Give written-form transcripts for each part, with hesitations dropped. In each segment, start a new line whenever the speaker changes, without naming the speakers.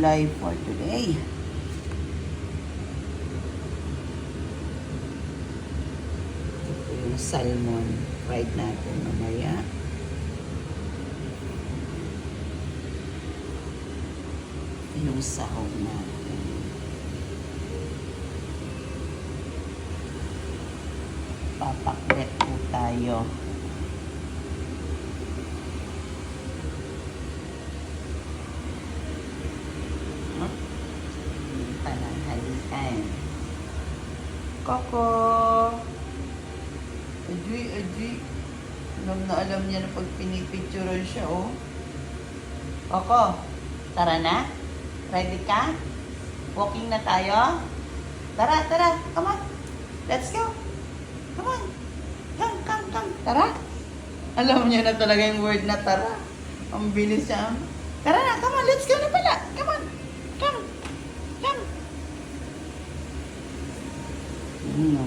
gulay for today. Ito yung salmon. Fried natin mamaya. Yung sahog natin. Papaklet po tayo. Pananghalikan. Coco! Aji. Alam niya na pag pinipicturean siya, oh. Coco, tara na? Ready ka? Walking na tayo? Tara. Come on. Let's go. Come on. Come. Tara. Alam niya na talaga yung word na tara. Ang bilis siya. Tara na, come on. Let's go na pala. Come on. Come.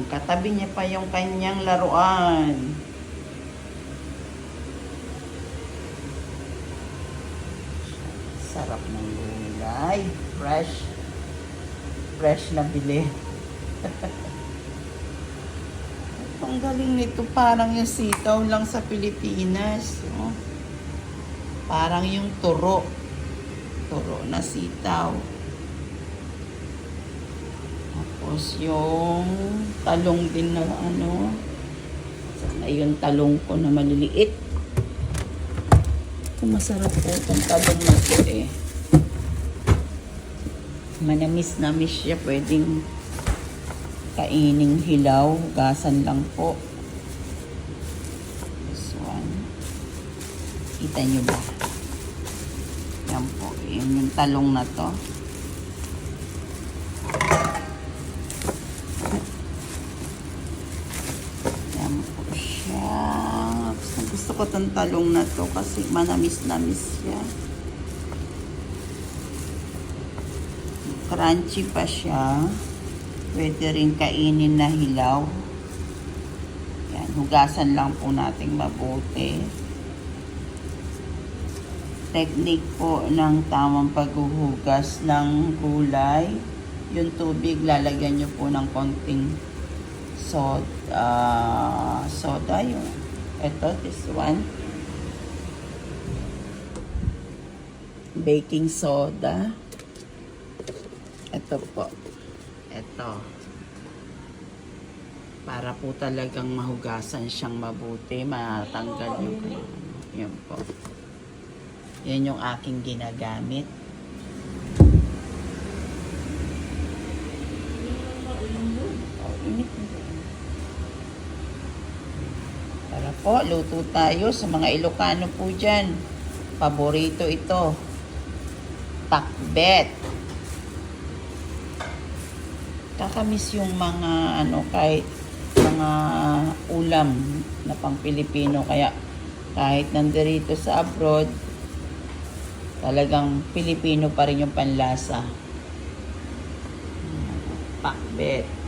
Katabi niya pa yung kanyang laruan. Sarap ng gulay. Fresh na bili. Ang galing nito. Parang yung sitaw lang sa Pilipinas. Oh. Parang yung turo. Turo na sitaw. Tapos yung talong din na ano. Sana yung talong ko na maliliit. Masarap po itong talong na ito eh. Manamis-namis siya. Pwedeng kaining hilaw. Gasan lang po. This one. Kita nyo ba? Yan po. Yan yung talong na to. Yan po siya. Gusto ko itong talong na to kasi manamis-namis siya. Crunchy pa siya. Pwede rin kainin na hilaw. Yan, hugasan lang po natin mabuti. Technique po ng tamang paghuhugas ng gulay. Yung tubig, lalagyan nyo po ng konting soda yun. Ito, this one. Baking soda. Ito po. Ito. Para po talagang mahugasan siyang mabuti. Matanggal yung yan po. Yan yung aking ginagamit. Tara po, luto tayo sa mga Ilocano po dyan. Paborito ito. Pakbet. Kakamis yung mga kahit mga ulam na pang Pilipino. Kaya kahit nandirito sa abroad, talagang Pilipino pa rin yung panlasa. Pakbet.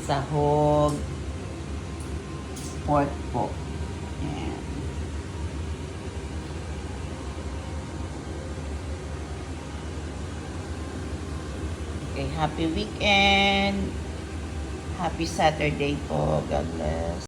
Sahog, pork po. Ayan. Okay, happy weekend. Happy Saturday po. God bless.